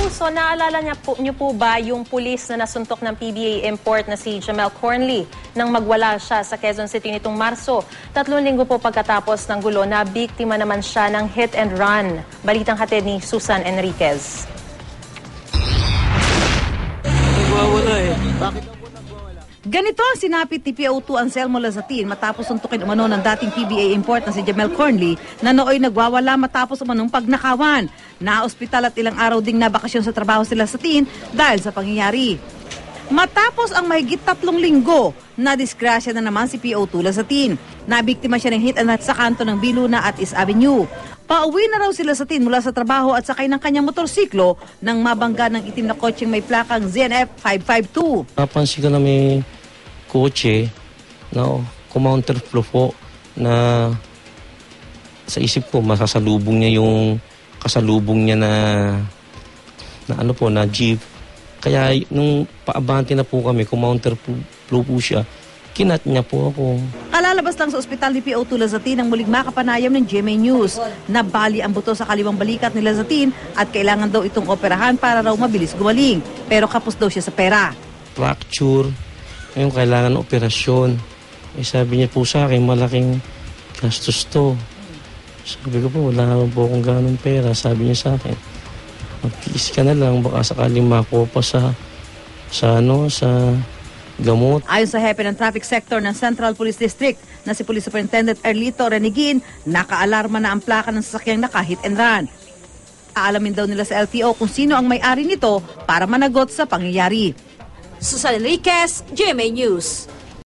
So naalala niyo po ba yung pulis na nasuntok ng PBA import na si Jamel Cornley nang magwala siya sa Quezon City nitong Marso? 3 linggo po pagkatapos ng gulo, na biktima naman siya ng hit and run. Balitang hatid ni Susan Enriquez. Nagwawala eh. Ganito ang sinapit ni PO2 Anselmo Lazatin matapos suntukin umano ng dating PBA import na si Jamel Cornley na nooy nagwawala matapos umanong pagnakawan. Na-ospital at ilang araw ding nabakasyon sa trabaho si Lazatin dahil sa pangyayari. Matapos ang mahigit 3 linggo, nadisgrasya na naman si PO2 Lazatin. Nabiktima siya ng hit and run sa kanto ng Biluna at East Avenue. Pauwi na raw si Lazatin mula sa trabaho at sakay ng kanyang motorsiklo nang mabangga ng itim na kotseng may plakang ZNF 552. Napansin ko na may kotse na kumounterflow po na sa isip ko masasalubong niya yung kasalubong niya na ano po, na jeep. Kaya nung paabante na po kami, kumounterflow po siya, kinat niya po ako. Kalalabas lang sa ospital ni PO2 Lazatin ang muling makapanayam ng GMA News. Nabali ang buto sa kaliwang balikat ni Lazatin at kailangan daw itong operahan para raw mabilis gumaling. Pero kapos daw siya sa pera. Fracture, yung kailangan ng operasyon. Eh, sabi niya po sa akin, malaking gastos to. Sabi ko po, wala naman po akong ganong pera. Sabi niya sa akin, mag-tiis ka na lang, baka sakaling makuha pa sa gamot. Ayon sa hepe ng traffic sector ng Central Police District na si Police Superintendent Erlito Renigin, nakaalarma na ang plaka ng sasakyang naka-hit and run. Aalamin daw nila sa LTO kung sino ang may-ari nito para managot sa pangyayari. Susan Enriquez, GMA News.